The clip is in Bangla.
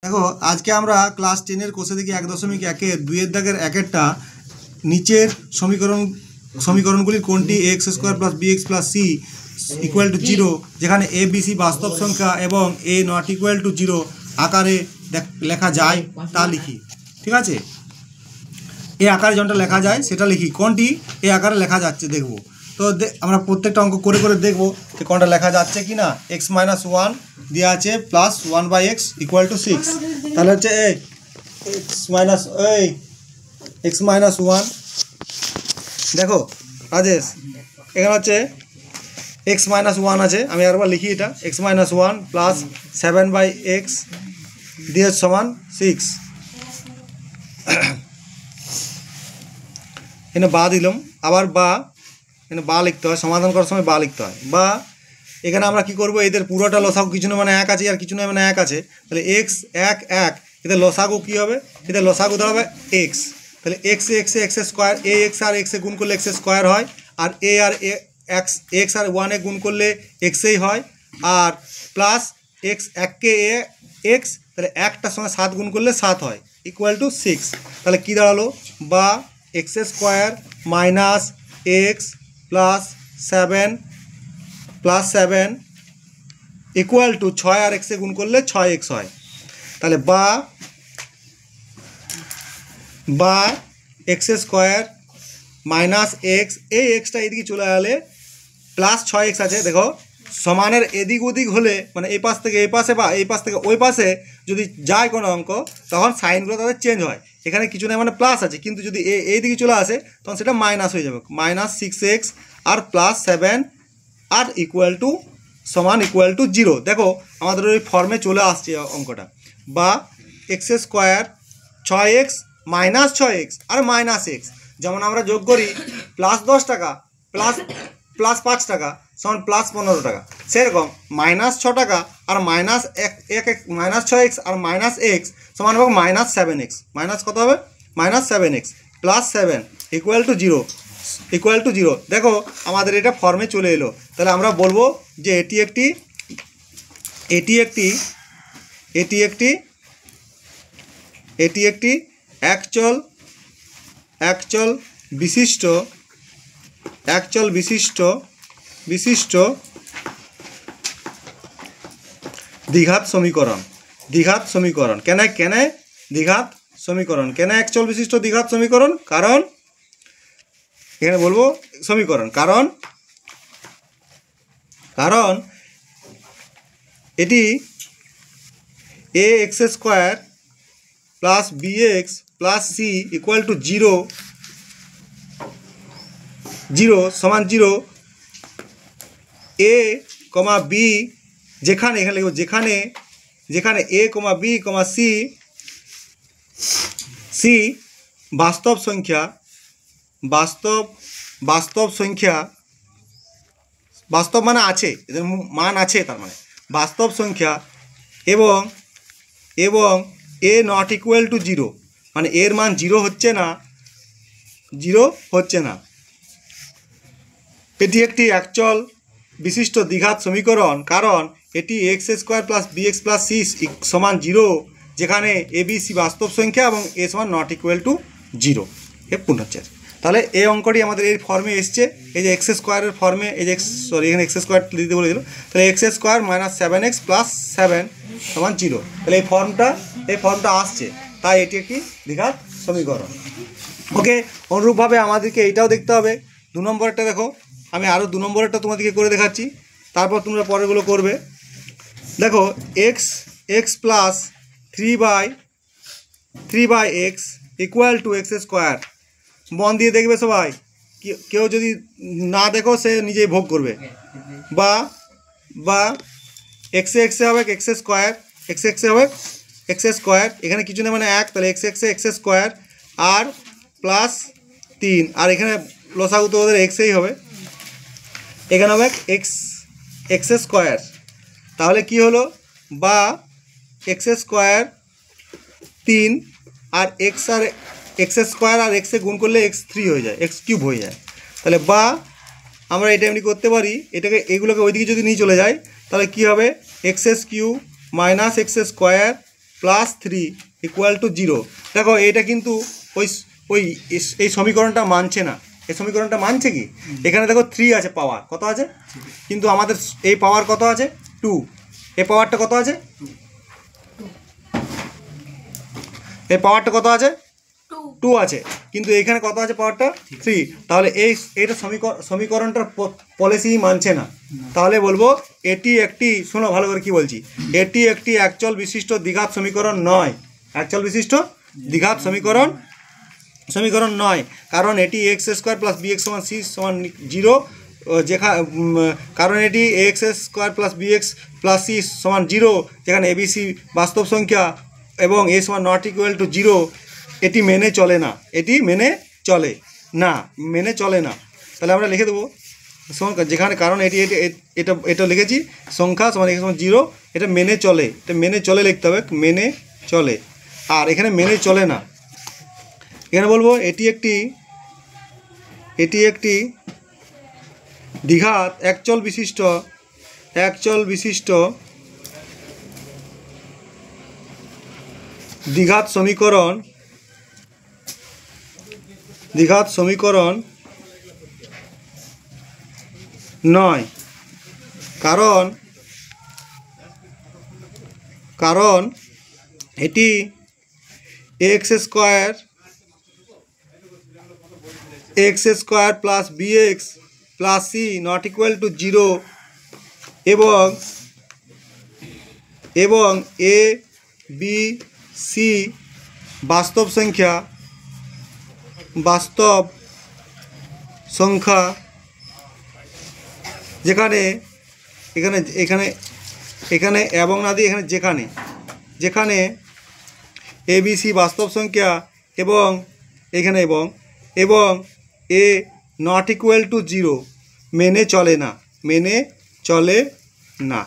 দেখো আজকে আমরা ক্লাস 10 কোষে দেখি 1.1 2 দাগের 1টা নিচের সমীকরণগুলির কোনটি x² + bx + c = 0 যেখানে a b c বাস্তব সংখ্যা এবং a ≠ 0 আকারে লেখা যায় তা লিখি। ঠিক আছে, এই আকারে যেটা লেখা যায় সেটা লিখি। কোনটি এই আকারে লেখা যাচ্ছে দেখব। তো আমরা প্রত্যেকটা অঙ্ক করে করে দেখব যে কোনটা লেখা যাচ্ছে কি না। x - 1 দেওয়া আছে প্লাস 1/x = 6। তাহলে হচ্ছে x - 1 দেখো রাজেশ, এখানে হচ্ছে x - 1 আছে। আমি আরেকবার লিখি এটা, x - 1 প্লাস 7/x দিয়ে সমান 6। এখানে বা দিলাম, আবার বা এখানে বা লিখতে হয়, সমাধান করার সময় বা লিখতে হয়। বা এখানে আমরা কি করব, এদের পুরোটা লসাগু কিছু না মানে 1 আছে আর কিছু না মানে 1 আছে, তাহলে x 1 1 এদের লসাগু কি হবে, এদের লসাগু দাঁড়াবে x। তাহলে x স্কোয়ার, a x আর x এ গুণ করলে x স্কোয়ার হয়, আর a আর x আর 1 এ গুণ করলে xই হয়, আর প্লাস x 1 কে x, তাহলে 1টার সঙ্গে 7 গুণ করলে 7 হয় = 6। তাহলে কি দাঁড়ালো, বা x² - x প্লাস 7 = 6 আর x এ গুণ করলে 6x হয়। তাহলে বা x² - x, এই এক্সটা এদিকে চলে গেলে প্লাস 6x আছে। দেখো সমানের এদিক ওদিক হলে মানে এই পাশ থেকে এই পাশে বা এই পাশ থেকে ওই পাশে যদি যায় কোনো অঙ্ক, তখন সাইনগুলো তাদের চেঞ্জ হয়। এখানে কিছু নেই মানে প্লাস আছে, কিন্তু যদি এই দিকে চলে আসে তখন সেটা মাইনাস হয়ে যাবে। -6x আর প্লাস 7 আর = 0। দেখো আমাদের ওই ফর্মে চলে আসছে অঙ্কটা। বা x² 6x - 6x আর -x, যেমন আমরা যোগ করি প্লাস 10 টাকা প্লাস 5 টাকা সমান প্লাস 15 টাকা, সেরকম -6 টাকা আর -6x আর -x সমান হবে -7x। মাইনাস কত হবে, -7x প্লাস 7 = 0। দেখো আমাদের এটা ফর্মে চলে এলো। তাহলে আমরা বলবো যে এটি একটি একচল বিশিষ্ট দ্বিঘাত সমীকরণ। কেন দ্বিঘাত সমীকরণ, কেন একচল বিশিষ্ট দ্বিঘাত সমীকরণ? কারণ এখানে বলবো সমীকরণ, কারণ এটি ax² + bx + c = 0 সমান 0। a, b যেখানে এখানে লিখব যেখানে a, b, c বাস্তব সংখ্যা, বাস্তব মানে আছে, এদের মান আছে, তার মানে বাস্তব সংখ্যা, এবং a ≠ 0 মানে এর মান 0 হচ্ছে না। এটি একটি একচল বিশিষ্ট দ্বিঘাত সমীকরণ, কারণ এটি x² + bx + c সমান 0 যেখানে a b c বাস্তব সংখ্যা এবং a ≠ 0 এ পূর্ণচ্ছেদ। তাহলে এই অঙ্কটি আমাদের এই ফর্মে এসছে, এই যে x² এর ফর্মে, এই যে এখানে x² দিতে বলে দিল। তাহলে x² - 7x + 7 = 0। তাহলে এই ফর্মটা আসছে, তাই এটি একটি দ্বিঘাত সমীকরণ। ওকে, অনুরূপভাবে আমাদেরকে এইটাও দেখতে হবে। 2 নম্বরটা দেখো, আমি আরও 2 নম্বরটা তোমাদেরকে করে দেখাচ্ছি, তারপর তোমরা পরেরগুলো করবে। দেখো x প্লাস 3/x = x²। মন দিয়ে দেখবে সবাই, কেউ যদি না দেখো সে নিজেই ভোগ করবে। বা x হবে x², এখানে কিছু না মানে 1, তাহলে x² আর প্লাস 3, আর এখানে লসাগু তো ওদের xই হবে, এখানে হবে x²। তাহলে কি হলো, বা x² 3 আর x² আর x এ গুণ করলে x3 হয়ে যায়, x³ হয়ে যায়। তাহলে বা আমরা এটা এমনি করতে পারি, এগুলোকে ওইদিকে যদি নিয়ে চলে যাই তাহলে কি হবে, x³ - x² plus 3 equal to 0। দেখো এটা কিন্তু ওই ওই এই সমীকরণটা মানছে না। এই সমীকরণটা মানছে কি? এখানে দেখো 3 আছে, পাওয়ার কত আছে, কিন্তু আমাদের এই পাওয়ার কত আছে 2, এই পাওয়ারটা কত আছে, এই পাওয়ারটা কত আছে 2 আছে, কিন্তু এখানে কত আছে পাওয়ারটা 3। তাহলে এইটা সমীকরণটার পলিসি মানছে না। তাহলে বলবো এটি একটি, শোনো ভালো করে কি বলছি, এটি একটি অ্যাকচুয়াল বিশিষ্ট দ্বিঘাত সমীকরণ নয়। অ্যাকচুয়াল বিশিষ্ট দ্বিঘাত সমীকরণ নয়, কারণ এটি x square plus b x সমান সি সমান 0, কারণ এটি x square plus b x plus c সমান 0, যেখানে এবিসি বাস্তব সংখ্যা এবং এ সমান নট ইকুয়াল টু 0। এটি মেনে চলে না, এটি মেনে চলে না, মেনে চলে না। তাহলে আমরা লিখে দেবো সংখ্যা, যেখানে কারণ এটি এটা এটা লিখেছি সংখ্যা সমান এক্স সমান 0, এটা মেনে চলে, এটা মেনে চলে লিখতে হবে, মেনে চলে। আর এখানে মেনে চলে না, এখানে বলবো এটি একটি দ্বিঘাত অ্যাকচুয়াল বিশিষ্ট দ্বিঘাত সমীকরণ নয়, কারণ এটি x square plus b x plus c not equal to 0 এবং এ বি সি বাস্তব সংখ্যা, যেখানে এখানে এবং না দিয়ে এখানে যেখানে এবিসি বাস্তব সংখ্যা এবং এখানে এবং এ নট ইকুয়াল টু 0 মেনে চলে না।